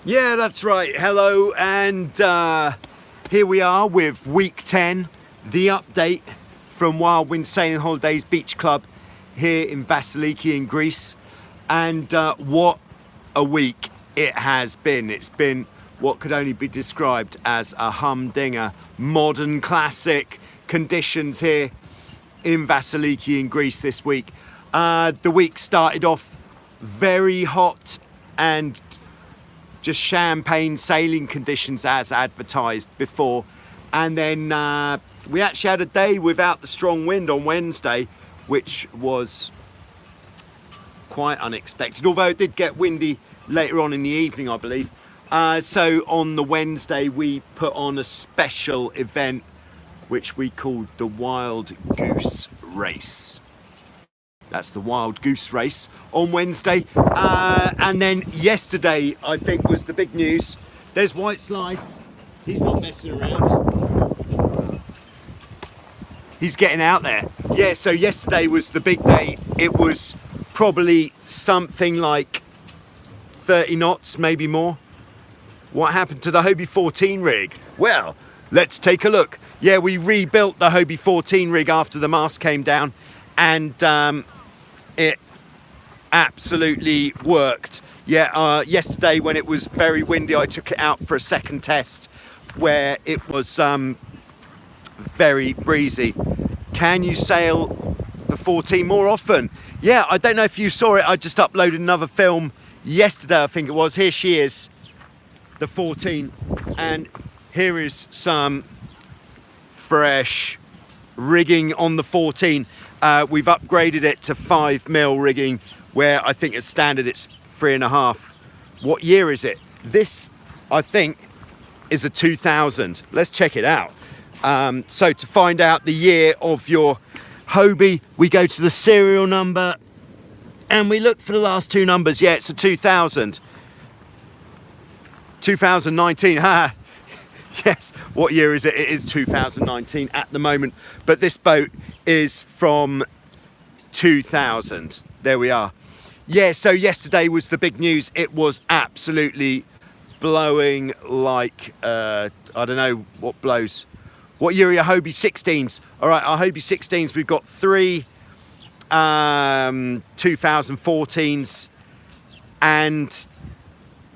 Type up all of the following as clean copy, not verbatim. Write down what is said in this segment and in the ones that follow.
Yeah, that's right. Hello, and here we are with week 10, the update from Wildwind Sailing Holidays Beach Club here in Vasiliki in Greece. And what a week it has been. It's been what could only be described as a humdinger, modern classic conditions here in Vasiliki in Greece this week. The week started off very hot and just champagne sailing conditions as advertised before, and then we actually had a day without the strong wind on Wednesday, which was quite unexpected, although it did get windy later on in the evening, I believe. So on the Wednesday we put on a special event which we called the Wild Goose Race. That's the Wild Goose Race on Wednesday. And then yesterday, I think, was the big news. There's White Slice. He's not messing around. He's getting out there. Yeah, so yesterday was the big day. It was probably something like 30 knots, maybe more. What happened to the Hobie 14 rig? Well, let's take a look. Yeah, we rebuilt the Hobie 14 rig after the mast came down, and it absolutely worked. Yeah, yesterday when it was very windy, I took it out for a second test where it was very breezy. Can you sail the 14 more often? Yeah, I don't know if you saw it. I just uploaded another film yesterday, I think it was. Here she is, the 14, and here is some fresh rigging on the 14. We've upgraded it to 5mm rigging, where I think as standard it's 3.5. What year is it? This, I think, is a 2000. Let's check it out. So to find out the year of your Hobie, we go to the serial number and we look for the last two numbers. Yeah, it's a 2000. 2019. Ha. Yes, what year is it? It is 2019 at the moment, but this boat is from 2000. There we are. Yeah, so yesterday was the big news. It was absolutely blowing like, I don't know what blows. What year are your Hobie 16s? All right, our Hobie 16s, we've got 3 2014s and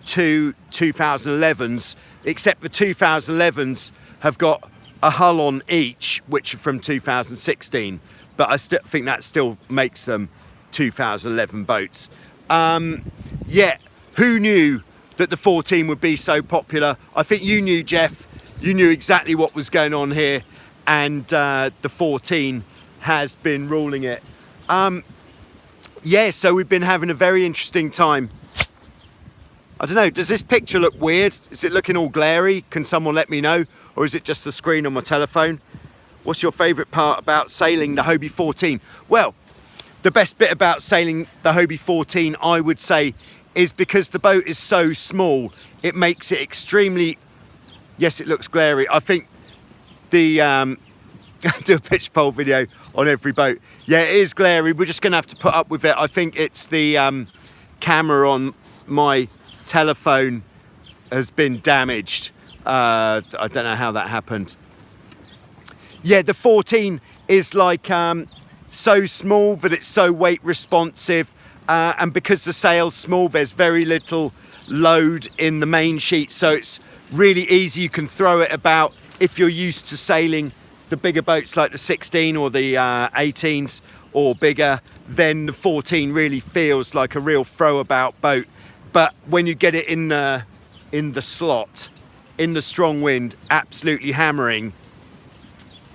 2 2011s. Except the 2011s have got a hull on each, which are from 2016, but I still think that still makes them 2011 boats. Yeah, who knew that the 14 would be so popular? I think you knew, Jeff. You knew exactly what was going on here, and the 14 has been ruling it. Yeah, so we've been having a very interesting time. I don't know, does this picture look weird? Is it looking all glary? Can someone let me know? Or is it just the screen on my telephone? What's your favourite part about sailing the Hobie 14? Well, the best bit about sailing the Hobie 14, I would say, is because the boat is so small, it makes it extremely... Yes, it looks glary. I think the... do a pitch pole video on every boat. Yeah, it is glary. We're just going to have to put up with it. I think it's the camera on my telephone has been damaged. I don't know how that happened. Yeah, the 14 is like so small that it's so weight responsive, and because the sail's small, there's very little load in the main sheet, so it's really easy. You can throw it about. If you're used to sailing the bigger boats like the 16 or the 18s or bigger, then the 14 really feels like a real throw about boat. But when you get it in the slot, in the strong wind, absolutely hammering,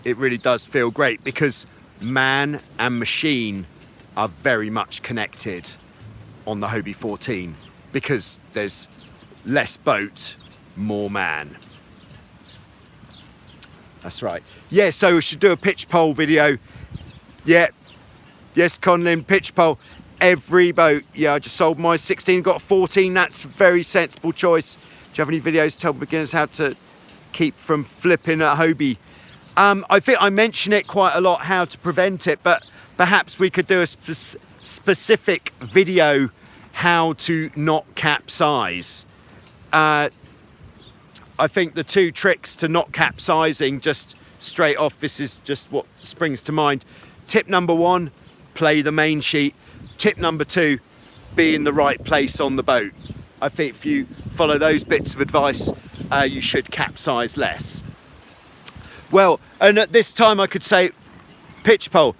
it really does feel great, because man and machine are very much connected on the Hobie 14, because there's less boat, more man. That's right. Yeah, so we should do a pitch pole video. Yeah, yes, Conlin, pitch pole. Every boat. Yeah, I just sold my 16, got a 14. That's a very sensible choice. Do you have any videos to tell beginners how to keep from flipping a Hobie? I think I mention it quite a lot, how to prevent it, but perhaps we could do a specific video how to not capsize. I think the two tricks to not capsizing, just straight off, this is just what springs to mind. Tip number one, play the main sheet. Tip number two, be in the right place on the boat. I think if you follow those bits of advice, you should capsize less. Well, and at this time I could say pitch pole.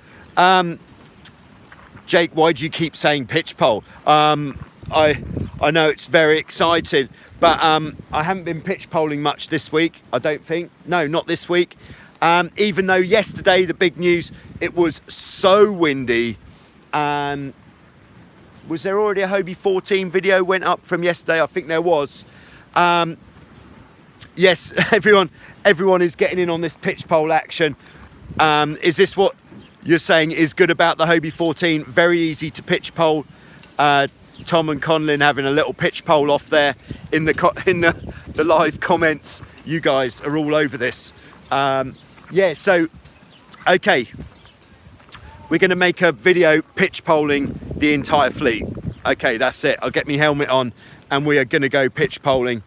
Jake, why do you keep saying pitch pole? I know it's very exciting, but I haven't been pitch poling much this week, I don't think. No, not this week. Even though yesterday, the big news, it was so windy. Was there already a Hobie 14 video went up from yesterday? I think there was. Yes, everyone is getting in on this pitch pole action. Is this what you're saying is good about the Hobie 14? Very easy to pitch pole. Tom and Conlin having a little pitch pole off there in the live comments. You guys are all over this. Yeah, so okay, we're going to make a video pitch poling the entire fleet. Okay, that's it. I'll get my helmet on and we are going to go pitch poling.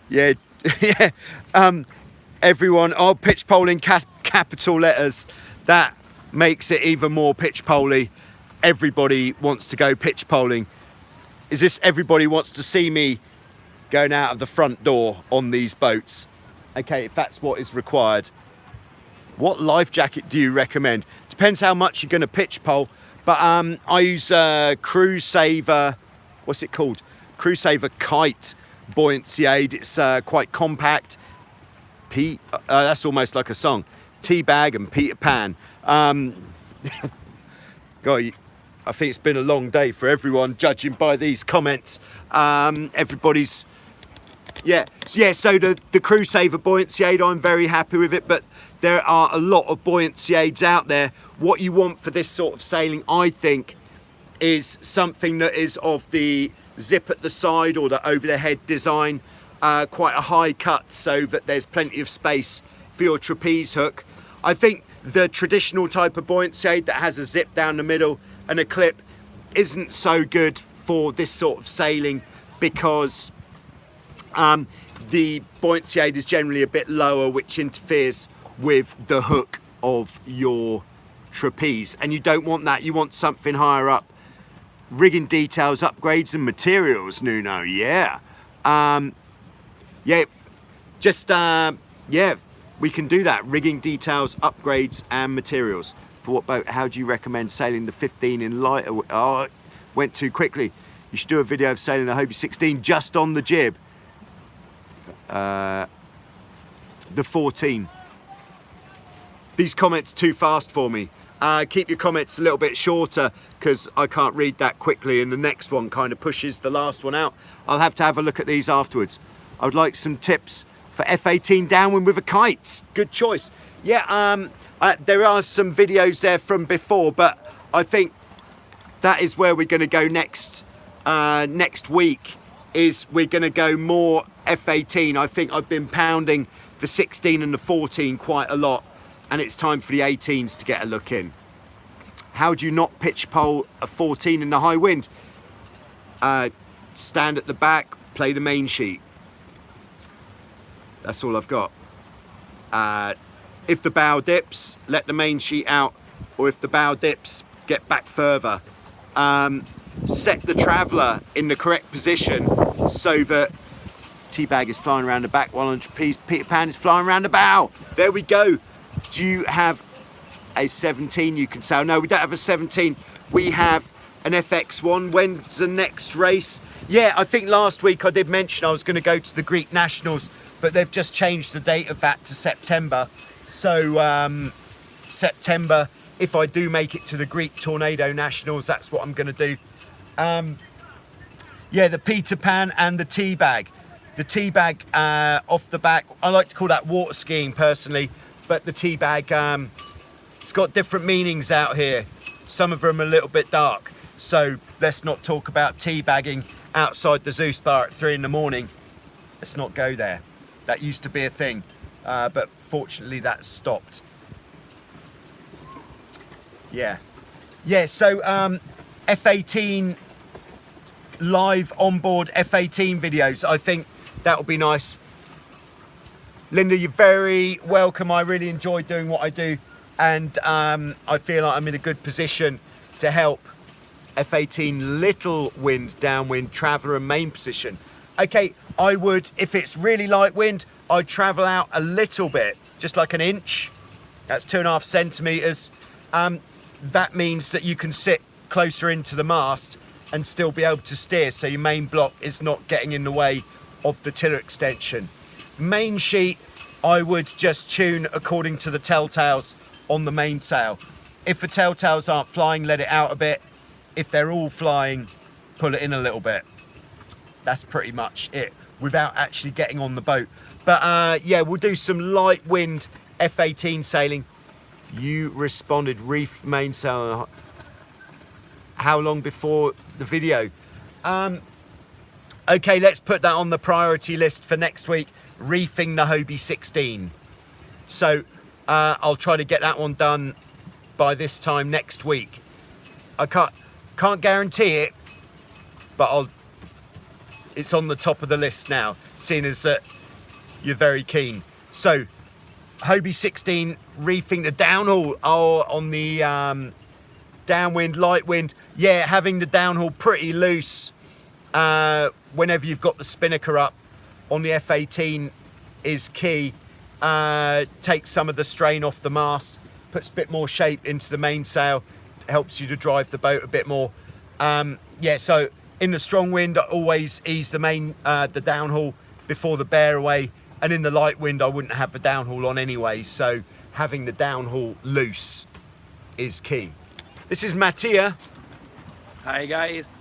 Yeah, yeah. Everyone, pitch poling capital letters. That makes it even more pitch poly. Everybody wants to go pitch poling. Is this everybody wants to see me going out of the front door on these boats? Okay, if that's what is required. What life jacket do you recommend? Depends how much you're going to pitch pole, but I use Cruise Saver, what's it called? Cruise Saver Kite buoyancy aid. It's quite compact. That's almost like a song. Teabag and Peter Pan. God, I think it's been a long day for everyone, judging by these comments. Everybody's, yeah. So the Cruise Saver buoyancy aid, I'm very happy with it, but there are a lot of buoyancy aids out there. What you want for this sort of sailing, I think, is something that is of the zip at the side or the over the head design, quite a high cut so that there's plenty of space for your trapeze hook. I think the traditional type of buoyancy aid that has a zip down the middle and a clip isn't so good for this sort of sailing because the buoyancy aid is generally a bit lower, which interferes with the hook of your trapeze, and you don't want that. You want something higher up. Rigging details, upgrades and materials, Nuno. Yeah, yeah, just yeah, we can do that. Rigging details, upgrades and materials. For what boat? How do you recommend sailing the 15 in lighter? Oh, it went too quickly. You should do a video of sailing a Hobie 16 just on the jib. The 14. These comments too fast for me. Keep your comments a little bit shorter because I can't read that quickly and the next one kind of pushes the last one out. I'll have to have a look at these afterwards. I would like some tips for F18 downwind with a kite. Good choice. Yeah, there are some videos there from before, but I think that is where we're going to go next. Next week is we're going to go more F18. I think I've been pounding the 16 and the 14 quite a lot, and it's time for the 18s to get a look in. How do you not pitch pole a 14 in the high wind? Stand at the back, play the main sheet. That's all I've got. If the bow dips, let the main sheet out, or if the bow dips, get back further. Set the traveller in the correct position so that teabag is flying around the back while on trapeze Peter Pan is flying around the bow. There we go. Do you have a 17 you can sail? No, we don't have a 17. We have an FX1. When's the next race? Yeah, I think last week I did mention I was going to go to the Greek Nationals, but they've just changed the date of that to September. So September, if I do make it to the Greek Tornado Nationals, that's what I'm going to do. Yeah, the Peter Pan and the teabag. The teabag off the back, I like to call that water skiing personally, but the teabag, it's got different meanings out here. Some of them are a little bit dark. So let's not talk about teabagging outside the Zeus bar at 3 in the morning. Let's not go there. That used to be a thing, but fortunately that's stopped. Yeah. Yeah, so F18 live onboard F18 videos. I think that would be nice. Linda, you're very welcome. I really enjoy doing what I do, and I feel like I'm in a good position to help F18 little wind, downwind, traveller and main position. Okay, I would, if it's really light wind, I'd travel out a little bit, just like an inch. That's 2.5 centimetres. That means that you can sit closer into the mast and still be able to steer, so your main block is not getting in the way of the tiller extension. Main sheet, I would just tune according to the telltales on the mainsail. If the telltales aren't flying, let it out a bit. If they're all flying, pull it in a little bit. That's pretty much it, without actually getting on the boat. But yeah, we'll do some light wind F18 sailing. You responded, reef mainsail. How long before the video? Okay, let's put that on the priority list for next week. Reefing the Hobie 16. So I'll try to get that one done by this time next week. I can't guarantee it, but it's on the top of the list now, seeing as that you're very keen. So Hobie 16, reefing the downhaul. Oh, on the downwind, light wind. Yeah, having the downhaul pretty loose whenever you've got the spinnaker up on the F18 is key. Takes some of the strain off the mast, puts a bit more shape into the mainsail, helps you to drive the boat a bit more. Yeah, so in the strong wind, I always ease the downhaul before the bear away, and in the light wind, I wouldn't have the downhaul on anyway, so having the downhaul loose is key. This is Mattia. Hi guys.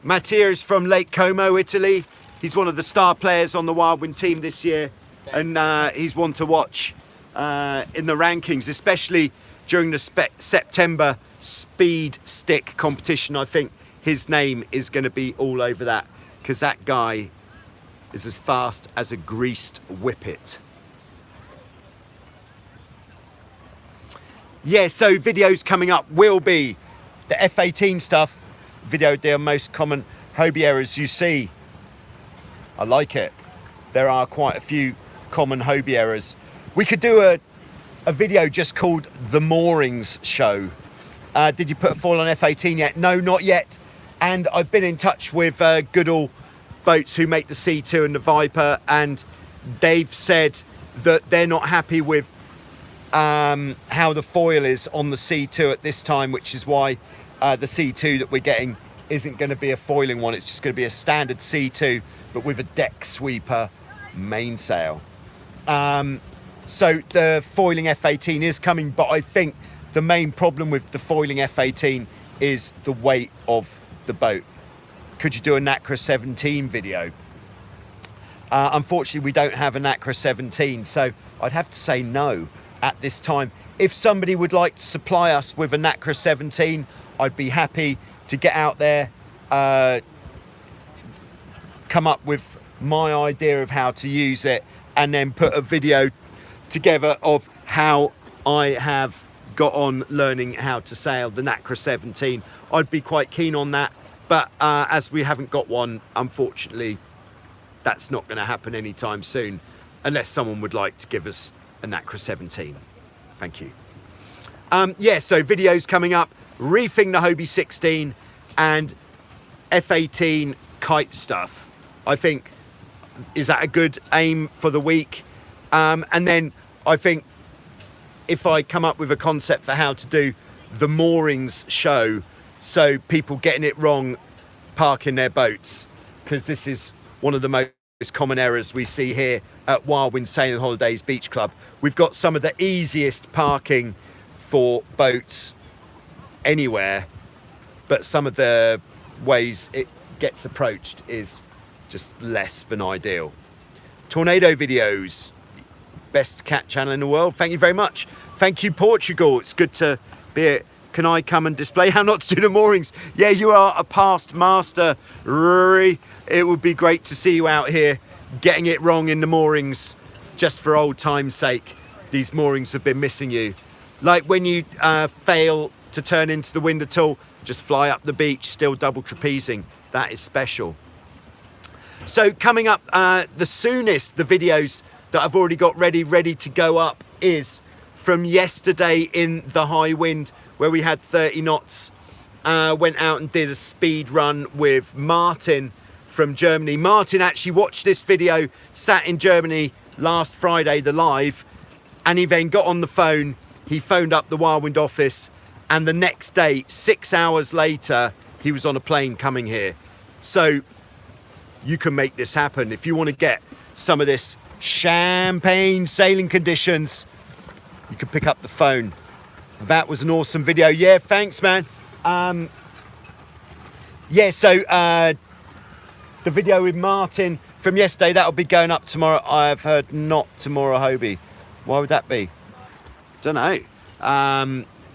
Mattia is from Lake Como, Italy. He's one of the star players on the Wildwind team this year. Thanks. And he's one to watch in the rankings, especially during the September speed stick competition. I think his name is going to be all over that, because that guy is as fast as a greased whippet. Yeah, so videos coming up will be the F18 stuff, video the most common Hobie errors you see. I like it. There are quite a few common Hobie errors. We could do a video just called The Moorings Show. Did you put a foil on F18 yet? No, not yet. And I've been in touch with Goodall Boats who make the C2 and the Viper, and they've said that they're not happy with how the foil is on the C2 at this time, which is why the C2 that we're getting isn't going to be a foiling one. It's just going to be a standard C2, but with a deck sweeper mainsail. So the foiling F18 is coming, but I think the main problem with the foiling F18 is the weight of the boat. Could you do a NACRA 17 video? Unfortunately, we don't have a NACRA 17, so I'd have to say no at this time. If somebody would like to supply us with a NACRA 17, I'd be happy to get out there, come up with my idea of how to use it, and then put a video together of how I have got on learning how to sail the NACRA 17. I'd be quite keen on that, but as we haven't got one, unfortunately, that's not going to happen anytime soon, unless someone would like to give us a NACRA 17. Thank you. Yeah, so videos coming up, reefing the Hobie 16 and F18 kite stuff. I think, is that a good aim for the week? And then I think if I come up with a concept for how to do the moorings show, so people getting it wrong parking their boats, because this is one of the most common errors we see here at Wildwind Sailing Holidays Beach Club. We've got some of the easiest parking for boats anywhere, but some of the ways it gets approached is just less than ideal. Tornado videos, best cat channel in the world. Thank you very much. Thank you, Portugal. It's good to be here. Can I come and display how not to do the moorings? Yeah, you are a past master, Rory. It would be great to see you out here getting it wrong in the moorings, just for old time's sake. These moorings have been missing you. Like when you fail to turn into the wind at all, just fly up the beach, still double trapezing. That is special. So coming up, the soonest the videos that I've already got ready to go up is from yesterday in the high wind, where we had 30 knots. Went out and did a speed run with Martin from Germany. Martin actually watched this video, sat in Germany last Friday, the live, and he then got on the phone. He phoned up the Wildwind office, and the next day, 6 hours later, he was on a plane coming here. So you can make this happen. If you want to get some of this champagne sailing conditions, you can pick up the phone. That was an awesome video. Yeah, thanks, man. Yeah, so the video with Martin from yesterday, that'll be going up tomorrow. I've heard not tomorrow, Hobie. Why would that be? Don't know.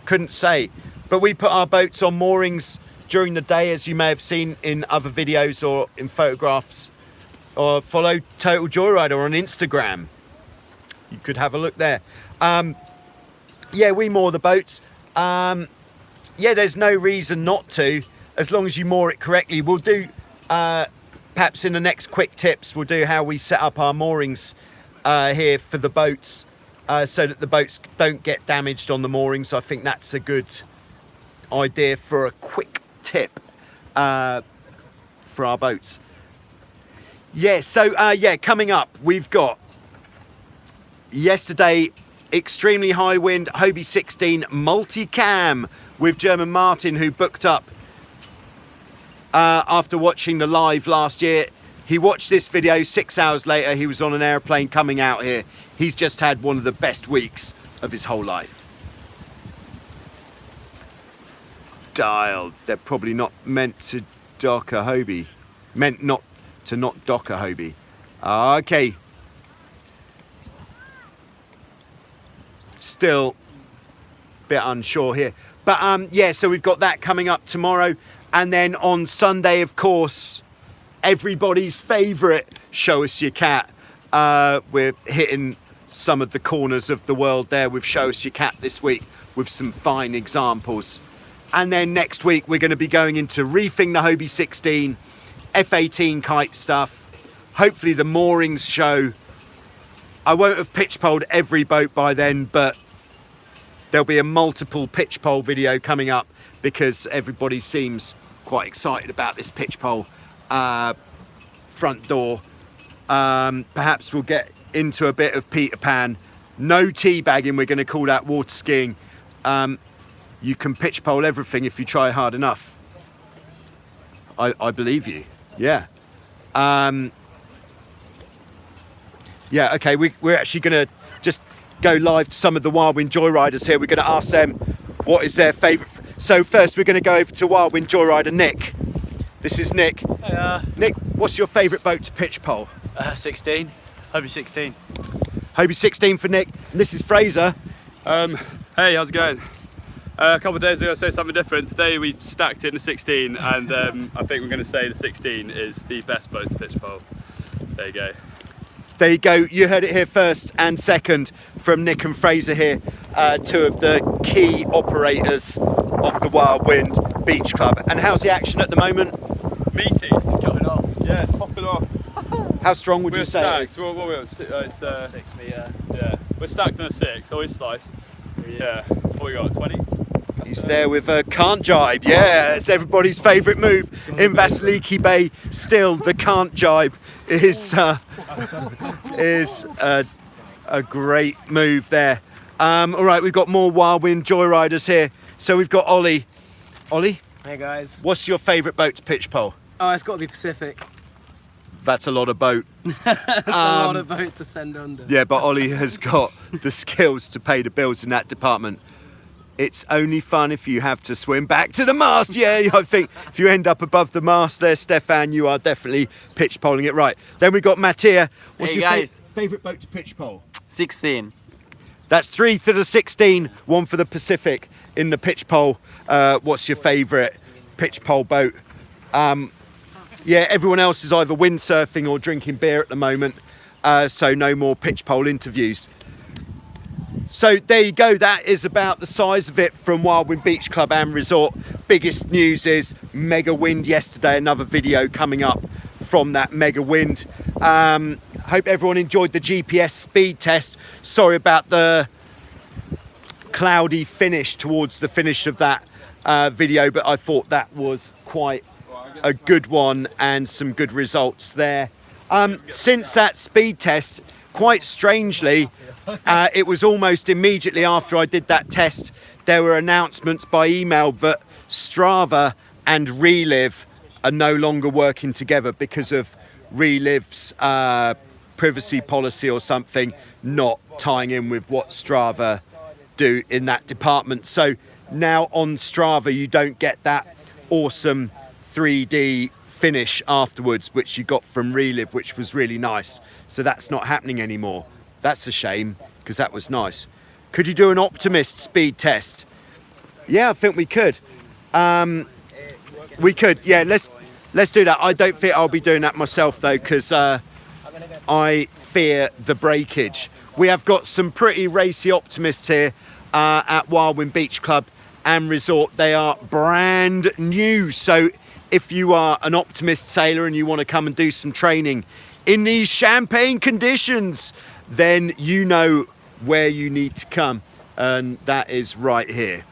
Couldn't say. But we put our boats on moorings during the day, as you may have seen in other videos or in photographs, or follow Total Joyrider on Instagram. You could have a look there. Yeah, we moor the boats. Yeah, there's no reason not to, as long as you moor it correctly. We'll do, perhaps in the next quick tips, we'll do how we set up our moorings here for the boats, so that the boats don't get damaged on the moorings. I think that's a good idea for a quick tip for our boats. Yeah, so yeah, coming up, we've got yesterday, extremely high wind, Hobie 16 multicam with German Martin, who booked up after watching the live last year. He watched this video, 6 hours later, he was on an airplane coming out here. He's just had one of the best weeks of his whole life. Dialed. They're probably not meant to dock a Hobie. Meant not to not dock a Hobie. Okay. Still a bit unsure here. But yeah, so we've got that coming up tomorrow. And then on Sunday, of course, everybody's favourite, Show Us Your Cat. We're hitting some of the corners of the world there with Show Us Your Cat this week with some fine examples. And then next week, we're going to be going into reefing the Hobie 16, F18 kite stuff, hopefully the moorings show. I won't have pitch poled every boat by then, but there'll be a multiple pitch pole video coming up because everybody seems quite excited about this pitch pole front door. Perhaps we'll get into a bit of Peter Pan. No teabagging, we're going to call that water skiing. You can pitch pole everything if you try hard enough. I believe you, yeah. Yeah, okay, we're actually going to just go live to some of the Wildwind Joyriders here. We're going to ask them what is their favourite. So first we're going to go over to Wildwind Joyrider Nick. This is Nick. Hey, Nick, what's your favourite boat to pitch pole? 16. Hobie 16. Hobie 16 for Nick. And this is Fraser. Hey, how's it going? A couple of days ago I said something different. Today we stacked in the 16 and I think we're going to say the 16 is the best boat to pitch pole. There you go. There you go, you heard it here first and second from Nick and Fraser here, two of the key operators of the Wildwind Beach Club. And how's the action at the moment? Meaty. It's coming off. Yeah, it's popping off. How strong would you say stacked. it is? What are we on? It's 6 metre. yeah, we're stacked on a 6, always slice. Yeah, what we got, 20? He's there with a can't jibe. Yeah, it's everybody's favourite move in Vasiliki Bay. Still, the can't jibe is a great move there. All right, we've got more Wildwind Joyriders here. So we've got Ollie. Ollie, Hey guys. what's your favourite boat to pitch pole? Oh, it's got to be Pacific. That's a lot of boat. That's a lot of boat to send under. Yeah, but Ollie has got the skills to pay the bills in that department. It's only fun if you have to swim back to the mast. Yeah, I think if you end up above the mast there, Stefan, you are definitely pitch poling it right. Then we've got Mattia. What's Hey, your guys. favourite boat to pitch pole? 16. That's 3 to the 16, 1 for the Pacific in the pitch pole. What's your favourite pitch pole boat? Yeah, everyone else is either windsurfing or drinking beer at the moment, so no more pitch pole interviews. So there you go, that is about the size of it from Wildwind Beach Club and Resort. Biggest news is mega wind yesterday, another video coming up from that mega wind. Hope everyone enjoyed the GPS speed test. Sorry about the cloudy finish towards the finish of that video, but I thought that was quite a good one and some good results there. Since that speed test, quite strangely, it was almost immediately after I did that test, there were announcements by email that Strava and Relive are no longer working together because of Relive's privacy policy or something not tying in with what Strava do in that department. So now on Strava you don't get that awesome 3D finish afterwards which you got from Relive, which was really nice. So that's not happening anymore. That's a shame because that was nice. Could you do an optimist speed test? Yeah, I think we could. We could, yeah, let's do that. I don't think I'll be doing that myself though, because I fear the breakage. We have got some pretty racy optimists here at Wildwind Beach Club and Resort. They are brand new. So if you are an optimist sailor and you want to come and do some training in these champagne conditions, then you know where you need to come, and that is right here.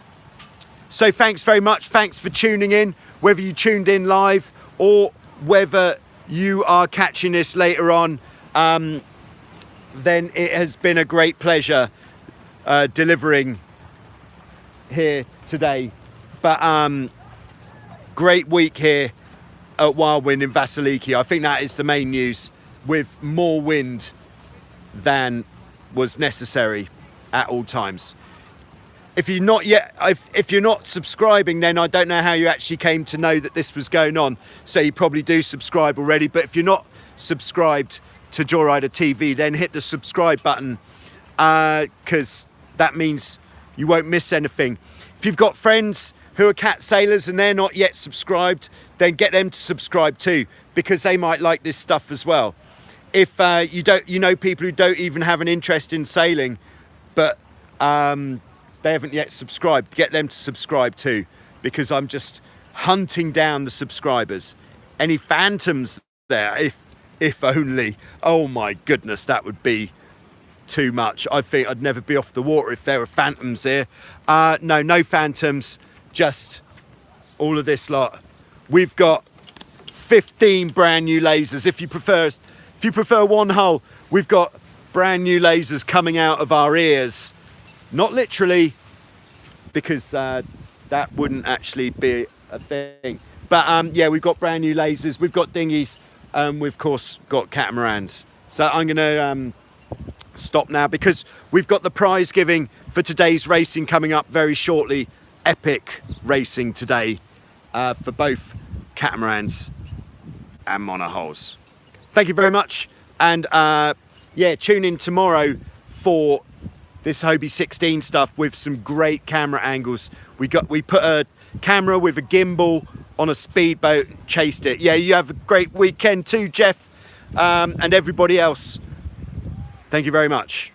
So thanks very much. Thanks for tuning in, whether you tuned in live or whether you are catching this later on. Then it has been a great pleasure delivering here today. But great week here at Wildwind in Vasiliki. I think that is the main news, with more wind than was necessary at all times. If you're not yet, if you're not subscribing, then I don't know how you actually came to know that this was going on. So you probably do subscribe already, but if you're not subscribed to Jawrider TV, then hit the subscribe button, because that means you won't miss anything. If you've got friends who are cat sailors and they're not yet subscribed, then get them to subscribe too, because they might like this stuff as well. If you know people who don't even have an interest in sailing, but they haven't yet subscribed, get them to subscribe too, because I'm just hunting down the subscribers. Any phantoms there, if only. Oh my goodness, that would be too much. I think I'd never be off the water if there were phantoms here. No phantoms, just all of this lot. We've got 15 brand new lasers. If you prefer one hull, we've got brand new lasers coming out of our ears. Not literally, because that wouldn't actually be a thing. But yeah, we've got brand new lasers, we've got dinghies, we've of course got catamarans. So I'm gonna stop now, because we've got the prize giving for today's racing coming up very shortly. Epic racing today for both catamarans and monohulls. Thank you very much, and yeah, tune in tomorrow for this Hobie 16 stuff with some great camera angles. We put a camera with a gimbal on a speedboat, chased it. Yeah, you have a great weekend too, Jeff, and everybody else. Thank you very much.